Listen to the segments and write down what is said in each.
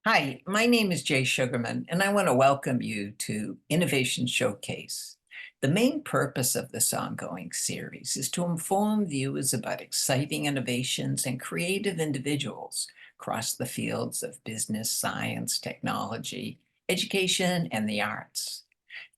Hi, my name is Jay Sugarman, and I want to welcome you to Innovation Showcase. The main purpose of this ongoing series is to inform viewers about exciting innovations and creative individuals across the fields of business, science, technology, education, and the arts.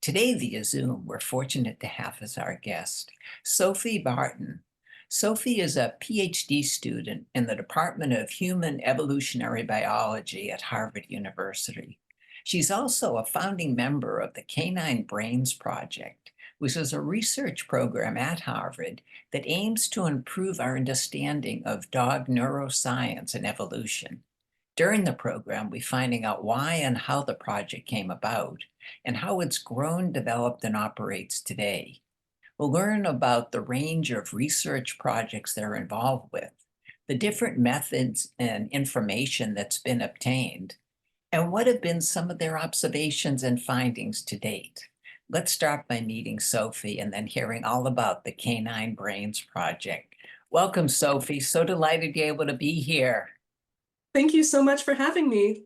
Today via Zoom, we're fortunate to have as our guest Sophie Barton. Sophie is a PhD student in the Department of Human Evolutionary Biology at Harvard University. She's also a founding member of the Canine Brains Project, which is a research program at Harvard that aims to improve our understanding of dog neuroscience and evolution. During the program, we're finding out why and how the project came about and how it's grown, developed, and operates today. We'll learn about the range of research projects they're involved with, the different methods and information that's been obtained, and what have been some of their observations and findings to date. Let's start by meeting Sophie and then hearing all about the Canine Brains Project. Welcome, Sophie. So delighted you're able to be here. Thank you so much for having me.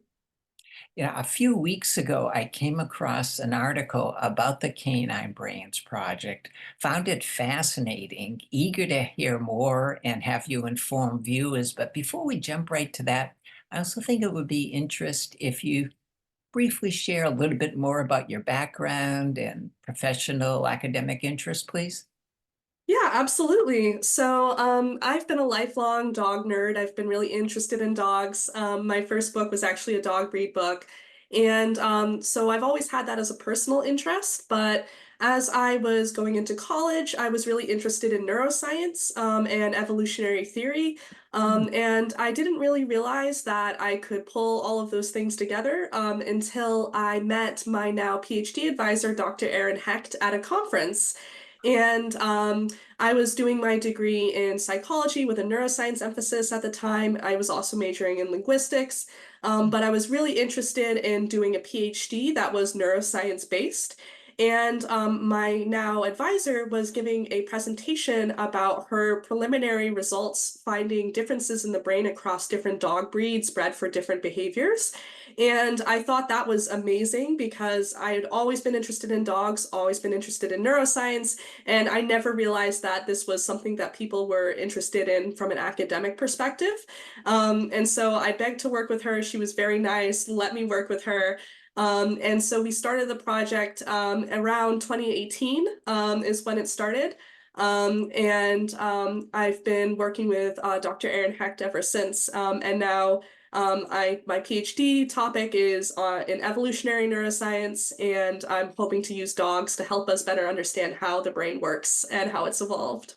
A few weeks ago, I came across an article about the Canine Brains Project, found it fascinating, eager to hear more and have you inform viewers. But before we jump right to that, I also think it would be interest if you briefly share a little bit more about your background and professional academic interest, please. Yeah, absolutely. I've been a lifelong dog nerd. I've been really interested in dogs. My first book was actually a dog breed book. So I've always had that as a personal interest. But as I was going into college, I was really interested in neuroscience, and evolutionary theory. And I didn't really realize that I could pull all of those things together, until I met my now PhD advisor, Dr. Erin Hecht, at a conference. And I was doing my degree in psychology with a neuroscience emphasis at the time. I was also majoring in linguistics, but I was really interested in doing a PhD that was neuroscience based. And my now advisor was giving a presentation about her preliminary results finding differences in the brain across different dog breeds bred for different behaviors. And I thought that was amazing because I had always been interested in dogs, always been interested in neuroscience, and I never realized that this was something that people were interested in from an academic perspective. And so I begged to work with her. She was very nice, let me work with her. And so we started the project around 2018 is when it started. And I've been working with Dr. Erin Hecht ever since. And now my PhD topic is in evolutionary neuroscience, and I'm hoping to use dogs to help us better understand how the brain works and how it's evolved.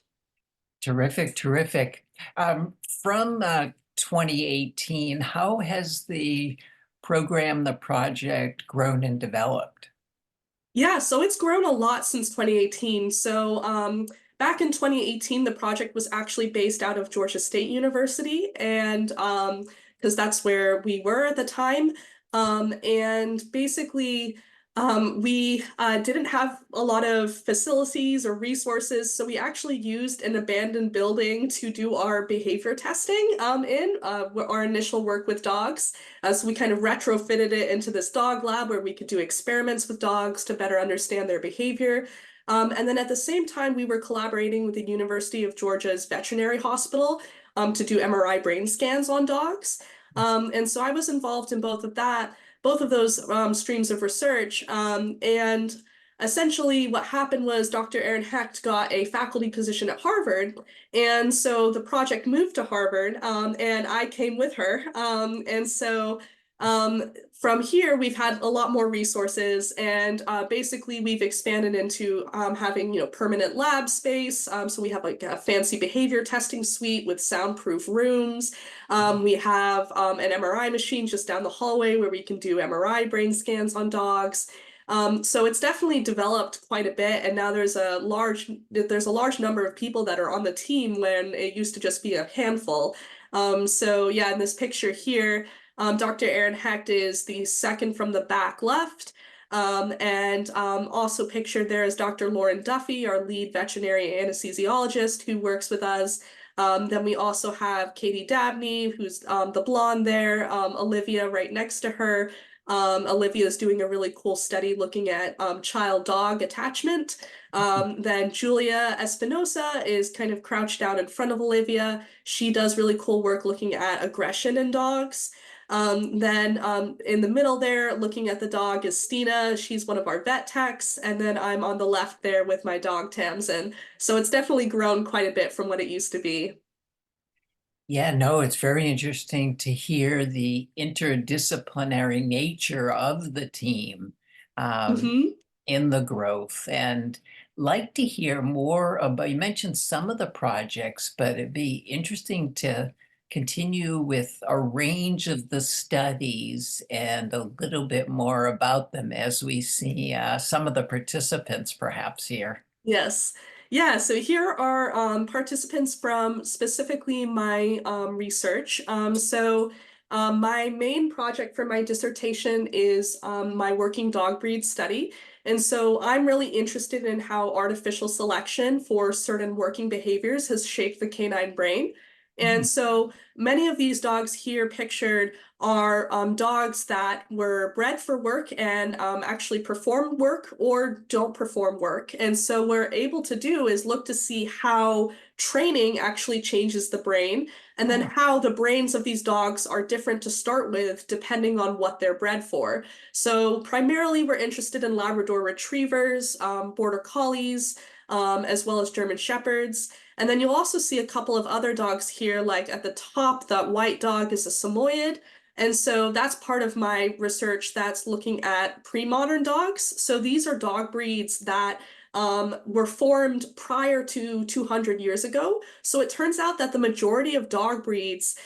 Terrific, terrific. From 2018, how has the program, the project grown and developed? Yeah, so it's grown a lot since 2018. Back in 2018, the project was actually based out of Georgia State University, and because that's where we were at the time. And basically, we didn't have a lot of facilities or resources, so we actually used an abandoned building to do our behavior testing in our initial work with dogs. So we kind of retrofitted it into this dog lab where we could do experiments with dogs to better understand their behavior. And then at the same time, we were collaborating with the University of Georgia's veterinary hospital to do MRI brain scans on dogs. And so I was involved in both of those streams of research. And essentially, what happened was Dr. Erin Hecht got a faculty position at Harvard. And so the project moved to Harvard, and I came with her. From here, we've had a lot more resources, and basically we've expanded into having permanent lab space. So we have like a fancy behavior testing suite with soundproof rooms. We have an MRI machine just down the hallway where we can do MRI brain scans on dogs. So it's definitely developed quite a bit, and now there's a large number of people that are on the team when it used to just be a handful. So yeah, in this picture here, Dr. Erin Hecht is the second from the back left. And also pictured there is Dr. Lauren Duffy, our lead veterinary anesthesiologist who works with us. Then we also have Katie Dabney, who's the blonde there, Olivia right next to her. Olivia is doing a really cool study looking at child-dog attachment. Then Julia Espinosa is kind of crouched down in front of Olivia. She does really cool work looking at aggression in dogs. Then in the middle there, looking at the dog is Stina. She's one of our vet techs. And then I'm on the left there with my dog Tamsin. So it's definitely grown quite a bit from what it used to be. Yeah, no, it's very interesting to hear the interdisciplinary nature of the team um, Hmm. in the growth, and like to hear more about, you mentioned some of the projects, but it'd be interesting to continue with a range of the studies and a little bit more about them as we see some of the participants perhaps here. Yes. Yeah, so here are participants from specifically my research. My main project for my dissertation is my working dog breed study. And so I'm really interested in how artificial selection for certain working behaviors has shaped the canine brain. And so many of these dogs here pictured are dogs that were bred for work and actually perform work or don't perform work. And so what we're able to do is look to see how training actually changes the brain, and then how the brains of these dogs are different to start with depending on what they're bred for. So primarily we're interested in Labrador retrievers, border collies, as well as German shepherds. And then you'll also see a couple of other dogs here, like at the top, that white dog is a Samoyed. And so that's part of my research that's looking at pre-modern dogs. So these are dog breeds that were formed prior to 200 years ago. So it turns out that the majority of dog breeds,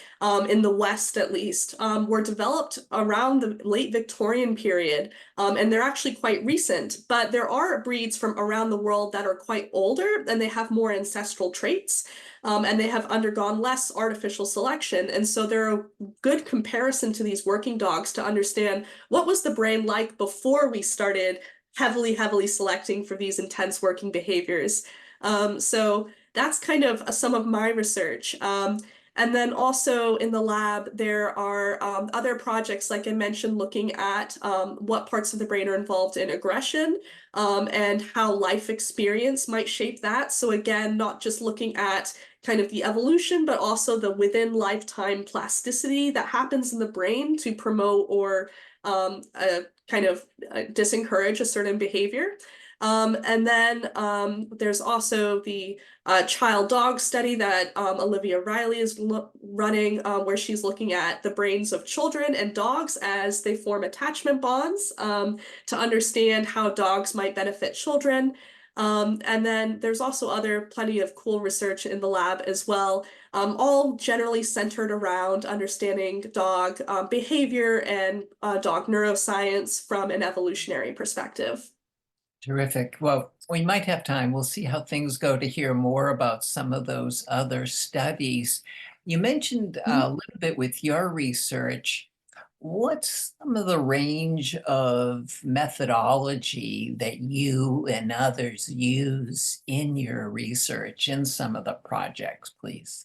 in the West at least, were developed around the late Victorian period. And they're actually quite recent, but there are breeds from around the world that are quite older and they have more ancestral traits. And they have undergone less artificial selection. And so they're a good comparison to these working dogs to understand what was the brain like before we started heavily selecting for these intense working behaviors. So that's kind of some of my research. And then also in the lab, there are other projects, like I mentioned, looking at what parts of the brain are involved in aggression and how life experience might shape that. So again, not just looking at kind of the evolution, but also the within lifetime plasticity that happens in the brain to promote or kind of disencourage a certain behavior. And then there's also the child dog study that Olivia Riley is running, where she's looking at the brains of children and dogs as they form attachment bonds to understand how dogs might benefit children. And then there's also plenty of cool research in the lab as well, all generally centered around understanding dog behavior and dog neuroscience from an evolutionary perspective. Terrific. Well, we might have time. We'll see how things go to hear more about some of those other studies. You mentioned a little bit with your research. What's some of the range of methodology that you and others use in your research in some of the projects, please?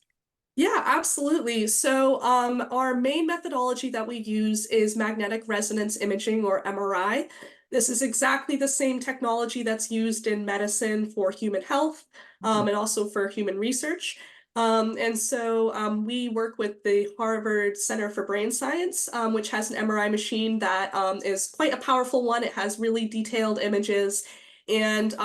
Yeah, absolutely. So, our main methodology that we use is magnetic resonance imaging, or MRI. This is exactly the same technology that's used in medicine for human health, and also for human research. We work with the Harvard Center for Brain Science, which has an MRI machine that is quite a powerful one. It has really detailed images. And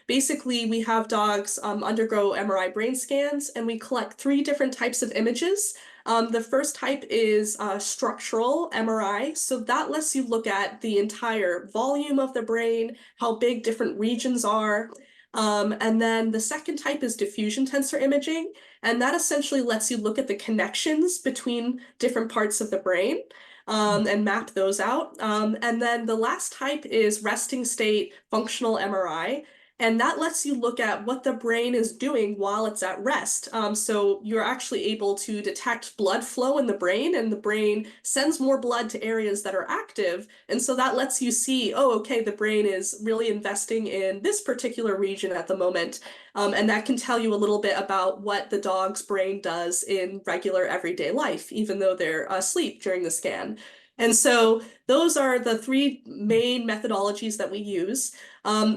basically, we have dogs undergo MRI brain scans, and we collect three different types of images. The first type is structural MRI. So that lets you look at the entire volume of the brain, how big different regions are. And then the second type is diffusion tensor imaging, and that essentially lets you look at the connections between different parts of the brain. And map those out. And then the last type is resting state functional MRI. And that lets you look at what the brain is doing while it's at rest. So you're actually able to detect blood flow in the brain, and the brain sends more blood to areas that are active. And so that lets you see, oh, okay, the brain is really investing in this particular region at the moment. And that can tell you a little bit about what the dog's brain does in regular everyday life, even though they're asleep during the scan. And so those are the three main methodologies that we use.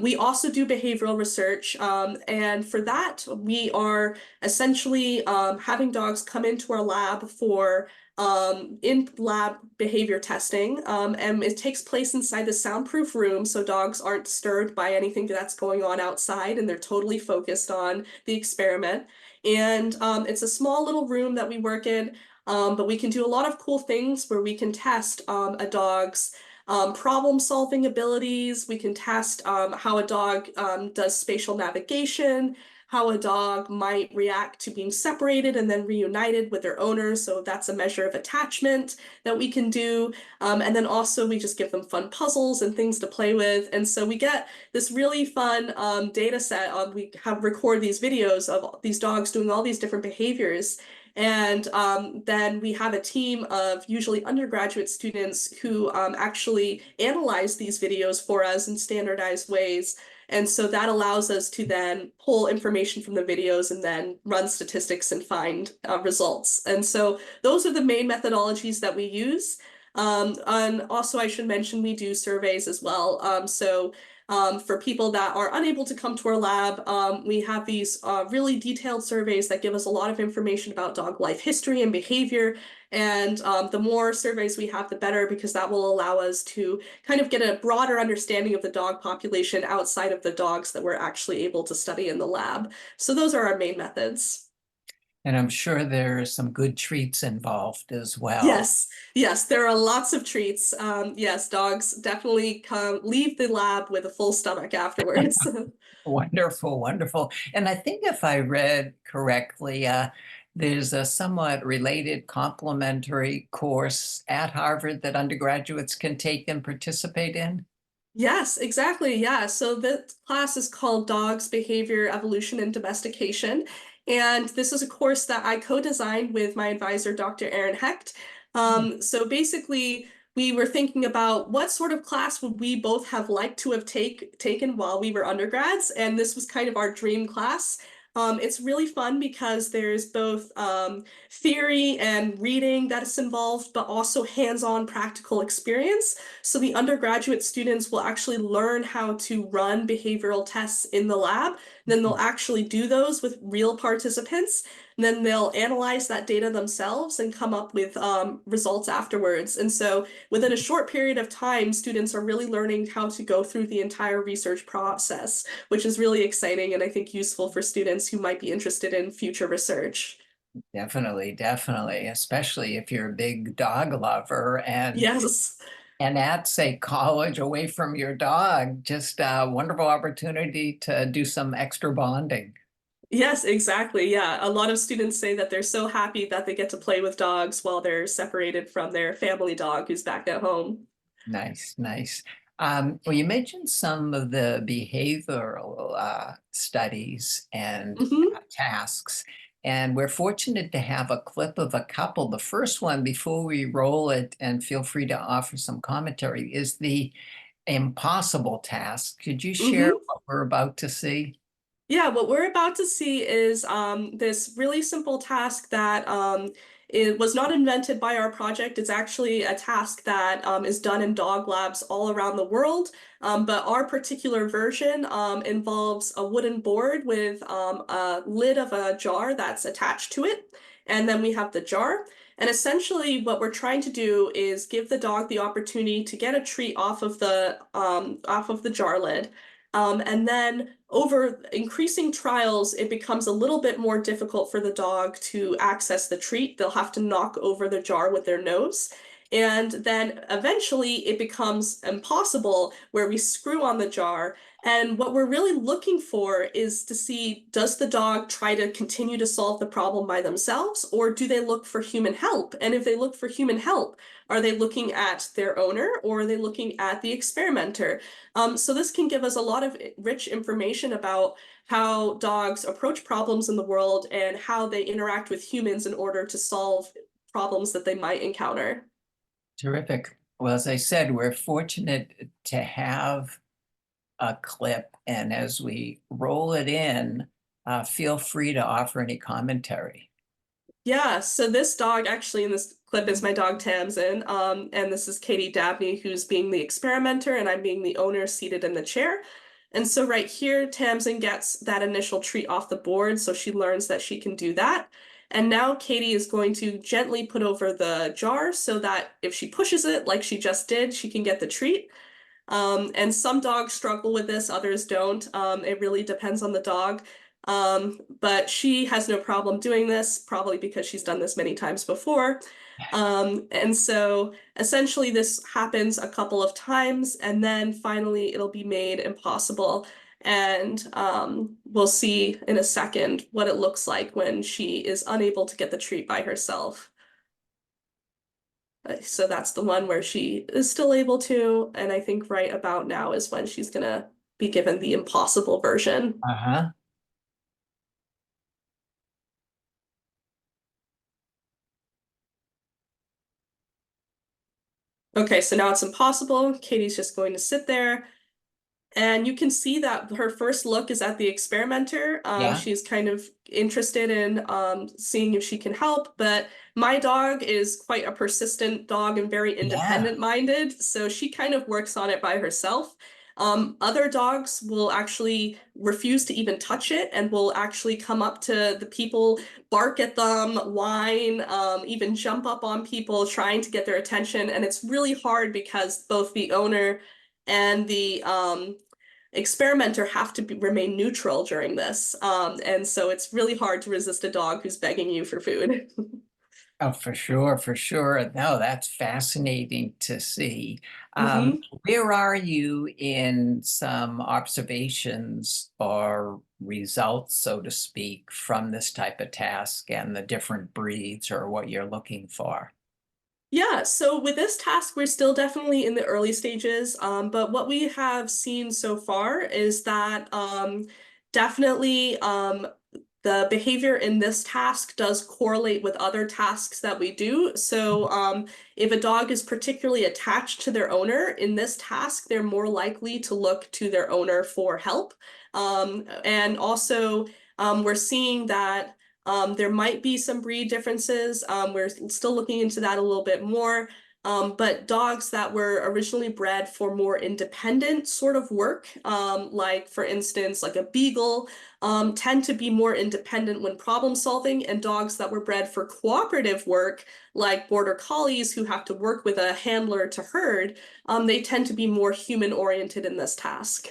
We also do behavioral research, and for that, we are essentially having dogs come into our lab for in-lab behavior testing, and it takes place inside the soundproof room, so dogs aren't disturbed by anything that's going on outside, and they're totally focused on the experiment. And it's a small little room that we work in, but we can do a lot of cool things where we can test a dog's problem-solving abilities. We can test how a dog does spatial navigation, how a dog might react to being separated and then reunited with their owner. So that's a measure of attachment that we can do. And then also we just give them fun puzzles and things to play with. And so we get this really fun data set. We have record these videos of these dogs doing all these different behaviors. And then we have a team of usually undergraduate students who actually analyze these videos for us in standardized ways. And so that allows us to then pull information from the videos and then run statistics and find results. And so those are the main methodologies that we use. And also I should mention we do surveys as well. For people that are unable to come to our lab, we have these really detailed surveys that give us a lot of information about dog life history and behavior. And the more surveys we have, the better, because that will allow us to kind of get a broader understanding of the dog population outside of the dogs that we're actually able to study in the lab. So those are our main methods. And I'm sure there are some good treats involved as well. Yes, yes, there are lots of treats. Yes, dogs definitely leave the lab with a full stomach afterwards. Wonderful, wonderful. And I think if I read correctly, there's a somewhat related complementary course at Harvard that undergraduates can take and participate in. Yes, exactly. Yeah. So the class is called Dogs, Behavior, Evolution, and Domestication. And this is a course that I co-designed with my advisor, Dr. Aaron Hecht. So basically, we were thinking about what sort of class would we both have liked to have taken while we were undergrads, and this was kind of our dream class. It's really fun because there's both theory and reading that is involved, but also hands-on practical experience. So the undergraduate students will actually learn how to run behavioral tests in the lab. Then they'll actually do those with real participants. And then they'll analyze that data themselves and come up with results afterwards. And so within a short period of time, students are really learning how to go through the entire research process, which is really exciting and I think useful for students who might be interested in future research. Definitely, definitely, especially if you're a big dog lover Yes. and at, say, college away from your dog, just a wonderful opportunity to do some extra bonding. Yes, exactly. Yeah. A lot of students say that they're so happy that they get to play with dogs while they're separated from their family dog who's back at home. Nice, nice. Well, you mentioned some of the behavioral studies and Hmm. tasks, and we're fortunate to have a clip of a couple. The first one, before we roll it, and feel free to offer some commentary, is the impossible task. Could you share Hmm. what we're about to see? Yeah, what we're about to see is this really simple task that it was not invented by our project. It's actually a task that is done in dog labs all around the world. But our particular version involves a wooden board with a lid of a jar that's attached to it. And then we have the jar. And essentially, what we're trying to do is give the dog the opportunity to get a treat off of the jar lid. And then over increasing trials, it becomes a little bit more difficult for the dog to access the treat. They'll have to knock over the jar with their nose. And then eventually it becomes impossible where we screw on the jar. And what we're really looking for is to see, does the dog try to continue to solve the problem by themselves, or do they look for human help? And if they look for human help, are they looking at their owner or are they looking at the experimenter? So this can give us a lot of rich information about how dogs approach problems in the world and how they interact with humans in order to solve problems that they might encounter. Terrific. Well, as I said, we're fortunate to have a clip, and as we roll it in, feel free to offer any commentary. Yeah, so this dog actually in this clip is my dog Tamsin, and this is Katie Dabney, who's being the experimenter, and I'm being the owner seated in the chair. And so right here, Tamsin gets that initial treat off the board, so she learns that she can do that. And now Katie is going to gently put over the jar so that if she pushes it like she just did, she can get the treat. And some dogs struggle with this, others don't. It really depends on the dog. But she has no problem doing this, probably because she's done this many times before. And so essentially this happens a couple of times, and then finally it'll be made impossible. And we'll see in a second what it looks like when she is unable to get the treat by herself. So that's the one where she is still able to, and I think right about now is when she's gonna be given the impossible version. Uh-huh. Okay, so now it's impossible. Katie's just going to sit there. And you can see that her first look is at the experimenter. Yeah. She's kind of interested in seeing if she can help, but my dog is quite a persistent dog and very Yeah. independent minded, so she kind of works on it by herself. Other dogs will actually refuse to even touch it and will actually come up to the people, bark at them, whine, even jump up on people, trying to get their attention. And it's really hard because both the owner and the experimenter have to remain neutral during this. And so it's really hard to resist a dog who's begging you for food. Oh, for sure, for sure. No, that's fascinating to see. hmm Where are you in some observations or results, so to speak, from this type of task and the different breeds or what you're looking for? Yeah, so with this task, we're still definitely in the early stages. But what we have seen so far is that definitely the behavior in this task does correlate with other tasks that we do. So if a dog is particularly attached to their owner in this task, they're more likely to look to their owner for help. And also, we're seeing that there might be some breed differences. We're still looking into that a little bit more. But dogs that were originally bred for more independent sort of work, like for instance, like a beagle, tend to be more independent when problem solving, and dogs that were bred for cooperative work, like border collies who have to work with a handler to herd, they tend to be more human oriented in this task.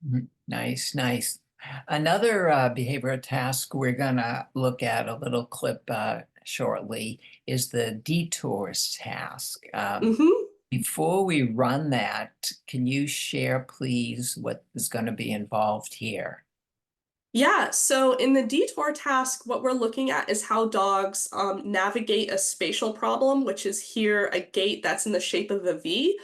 Mhm. Nice, nice. Another behavioral task we're gonna look at a little clip shortly is the detours task. hmm Before we run that, can you share, please, what is going to be involved here? Yeah, so in the detour task, what we're looking at is how dogs navigate a spatial problem, which is here a gate that's in the shape of a V.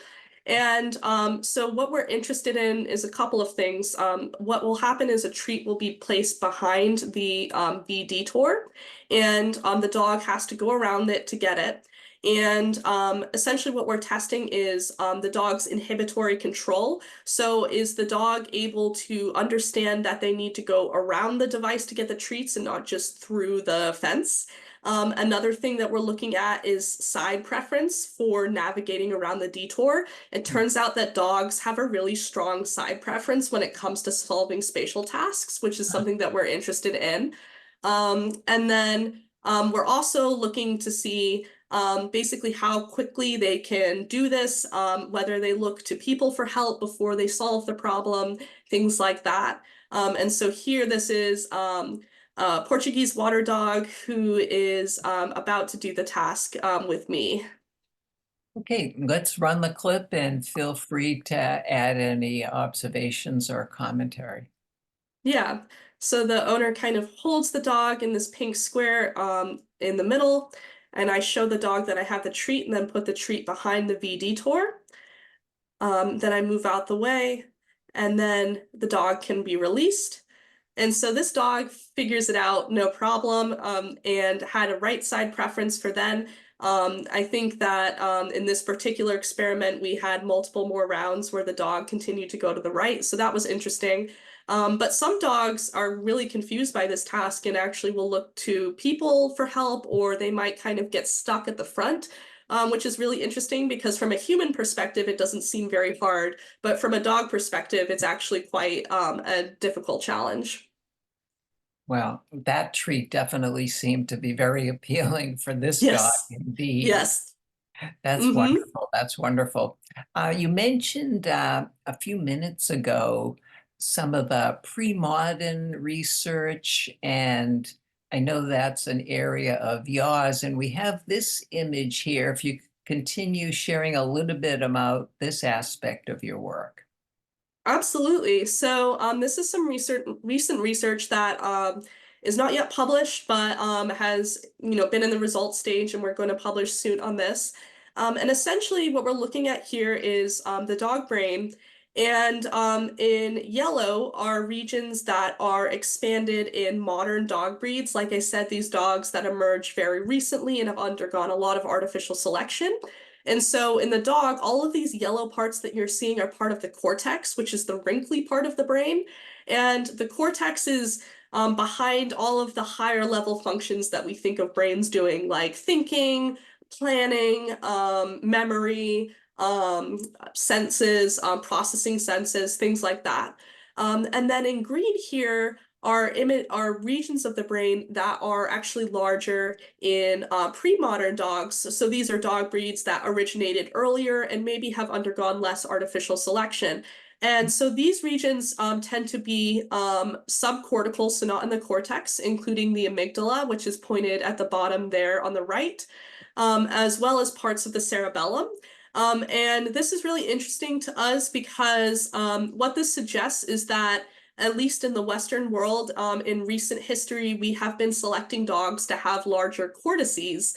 And so what we're interested in is a couple of things. What will happen is a treat will be placed behind the V detour, and the dog has to go around it to get it. And essentially what we're testing is the dog's inhibitory control. So is the dog able to understand that they need to go around the device to get the treats and not just through the fence? Another thing that we're looking at is side preference for navigating around the detour. It turns out that dogs have a really strong side preference when it comes to solving spatial tasks, which is something that we're interested in. And then we're also looking to see basically how quickly they can do this, whether they look to people for help before they solve the problem, things like that. And so here, this is a Portuguese water dog who is about to do the task with me. Okay, let's run the clip and feel free to add any observations or commentary. Yeah. So the owner kind of holds the dog in this pink square in the middle, and I show the dog that I have the treat and then put the treat behind the VD tour. Then I move out the way, and then the dog can be released. And so this dog figures it out, no problem, and had a right side preference for then. I think that in this particular experiment, we had multiple more rounds where the dog continued to go to the right. So that was interesting. But some dogs are really confused by this task and actually will look to people for help, or they might kind of get stuck at the front, which is really interesting because from a human perspective, it doesn't seem very hard. But from a dog perspective, it's actually quite a difficult challenge. Well, that treat definitely seemed to be very appealing for this dog Yes. indeed. Yes. That's Mm-hmm. wonderful. That's wonderful. You mentioned a few minutes ago some of the pre-modern research, and I know that's an area of yours. And we have this image here. If you continue sharing a little bit about this aspect of your work. Absolutely. So this is some recent research that is not yet published, but has been in the results stage, and we're going to publish soon on this. And essentially, what we're looking at here is the dog brain, and in yellow are regions that are expanded in modern dog breeds. Like I said, these dogs that emerged very recently and have undergone a lot of artificial selection. And so in the dog, all of these yellow parts that you're seeing are part of the cortex, which is the wrinkly part of the brain. And the cortex is behind all of the higher level functions that we think of brains doing, like thinking, planning, memory, senses, processing senses, things like that. And then in green here are regions of the brain that are actually larger in pre-modern dogs. So these are dog breeds that originated earlier and maybe have undergone less artificial selection. And so these regions tend to be subcortical, so not in the cortex, including the amygdala, which is pointed at the bottom there on the right, as well as parts of the cerebellum. And this is really interesting to us because what this suggests is that at least in the Western world, in recent history, we have been selecting dogs to have larger cortices,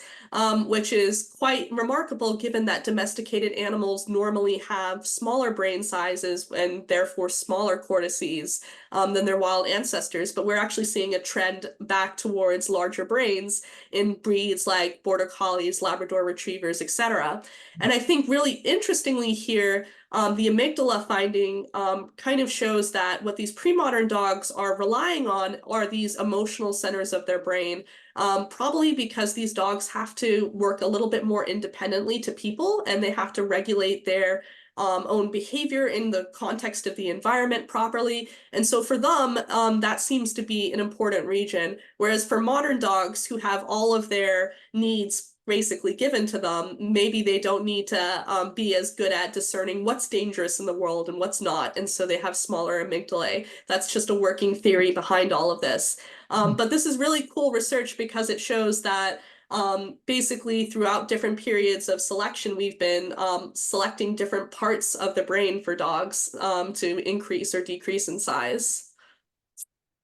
which is quite remarkable given that domesticated animals normally have smaller brain sizes and therefore smaller cortices than their wild ancestors. But we're actually seeing a trend back towards larger brains in breeds like Border Collies, Labrador Retrievers, etc. And I think really interestingly here, the amygdala finding kind of shows that what these pre-modern dogs are relying on are these emotional centers of their brain, probably because these dogs have to work a little bit more independently to people and they have to regulate their own behavior in the context of the environment properly. And so for them, that seems to be an important region. Whereas for modern dogs who have all of their needs basically given to them, maybe they don't need to be as good at discerning what's dangerous in the world and what's not. And so they have smaller amygdalae. That's just a working theory behind all of this. But this is really cool research because it shows that basically throughout different periods of selection, we've been selecting different parts of the brain for dogs to increase or decrease in size.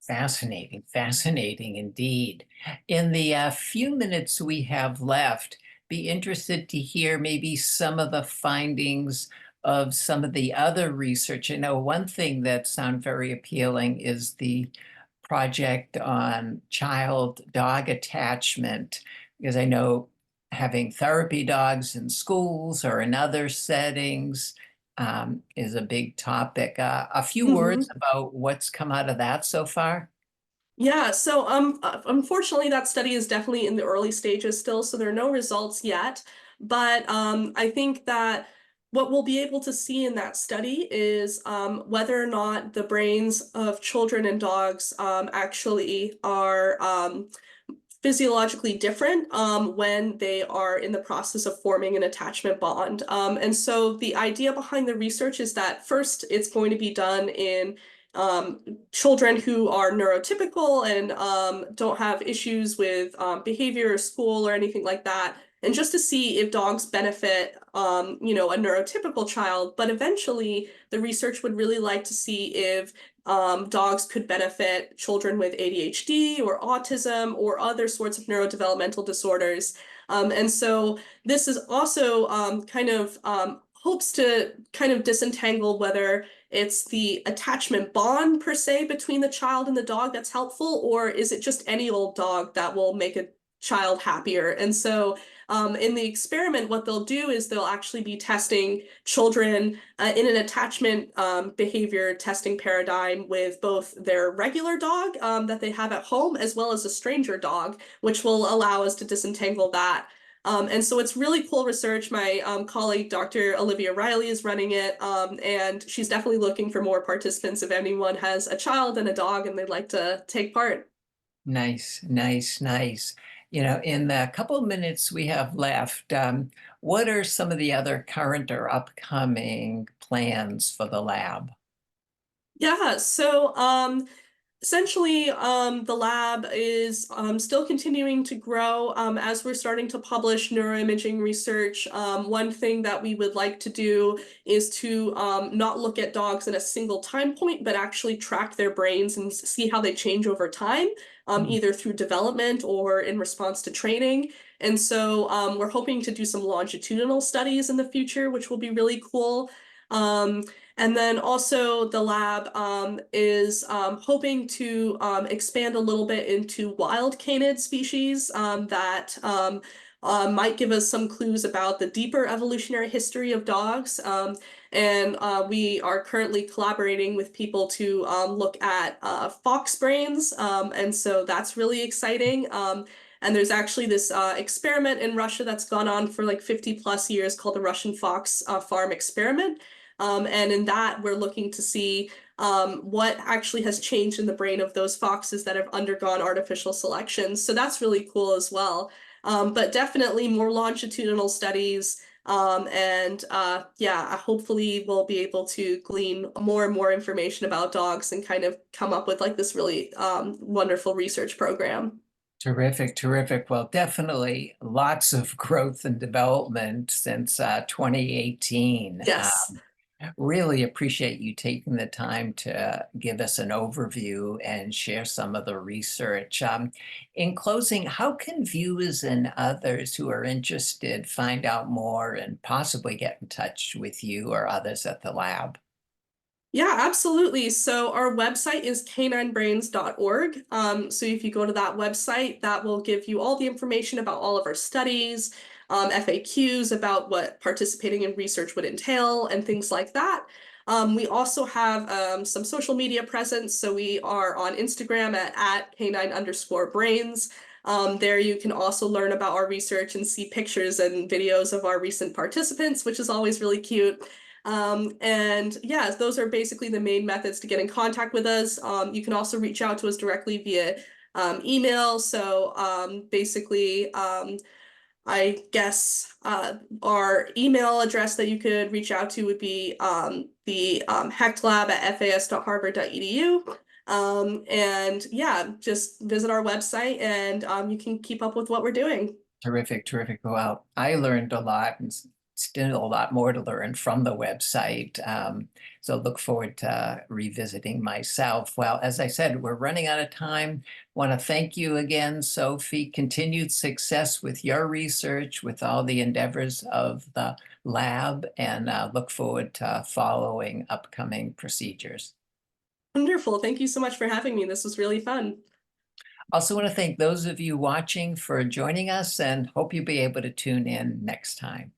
Fascinating, fascinating indeed. In the few minutes we have left, be interested to hear maybe some of the findings of some of the other research. I know one thing that sounds very appealing is the project on child dog attachment, because I know having therapy dogs in schools or in other settings is a big topic. A few words Mhm. about what's come out of that so far? Yeah, so unfortunately that study is definitely in the early stages still, so there are no results yet. But I think that what we'll be able to see in that study is whether or not the brains of children and dogs actually are physiologically different when they are in the process of forming an attachment bond. And so the idea behind the research is that first it's going to be done in children who are neurotypical and don't have issues with behavior or school or anything like that. and just to see if dogs benefit, a neurotypical child. But eventually, the research would really like to see if dogs could benefit children with ADHD or autism or other sorts of neurodevelopmental disorders. And so this is also hopes to kind of disentangle whether it's the attachment bond per se between the child and the dog that's helpful, or is it just any old dog that will make a child happier? And so in the experiment, what they'll do is they'll actually be testing children in an attachment behavior testing paradigm with both their regular dog that they have at home as well as a stranger dog, which will allow us to disentangle that. And so it's really cool research. My colleague, Dr. Olivia Riley, is running it, and she's definitely looking for more participants if anyone has a child and a dog and they'd like to take part. Nice, nice, nice. In the couple of minutes we have left, what are some of the other current or upcoming plans for the lab? Yeah, so essentially, the lab is still continuing to grow as we're starting to publish neuroimaging research. One thing that we would like to do is to not look at dogs at a single time point, but actually track their brains and see how they change over time, Hmm. either through development or in response to training. And so we're hoping to do some longitudinal studies in the future, which will be really cool. Um, and then also the lab is hoping to expand a little bit into wild canid species that might give us some clues about the deeper evolutionary history of dogs. And we are currently collaborating with people to look at fox brains. And so that's really exciting. And there's actually this experiment in Russia that's gone on for like 50 plus years called the Russian Fox Farm Experiment. And in that, we're looking to see what actually has changed in the brain of those foxes that have undergone artificial selection. So that's really cool as well. But definitely more longitudinal studies. And yeah, hopefully we'll be able to glean more and more information about dogs and kind of come up with like this really wonderful research program. Terrific, terrific. Well, definitely lots of growth and development since 2018. Yes. Really appreciate you taking the time to give us an overview and share some of the research. In closing, how can viewers and others who are interested find out more and possibly get in touch with you or others at the lab? Yeah, absolutely. So our website is caninebrains.org. So if you go to that website, that will give you all the information about all of our studies, FAQs about what participating in research would entail, and things like that. We also have some social media presence. So we are on Instagram at canine_brains. There you can also learn about our research and see pictures and videos of our recent participants, which is always really cute. And yeah, those are basically the main methods to get in contact with us. You can also reach out to us directly via email. So basically, I guess our email address that you could reach out to would be the hectlab at fas.harvard.edu. And yeah, just visit our website and you can keep up with what we're doing. Terrific, terrific. Well, I learned a lot and still a lot more to learn from the website. So look forward to revisiting myself. Well, as I said, we're running out of time. Want to thank you again, Sophie. Continued success with your research, with all the endeavors of the lab, and look forward to following upcoming procedures. Wonderful. Thank you so much for having me. This was really fun. Also want to thank those of you watching for joining us and hope you'll be able to tune in next time.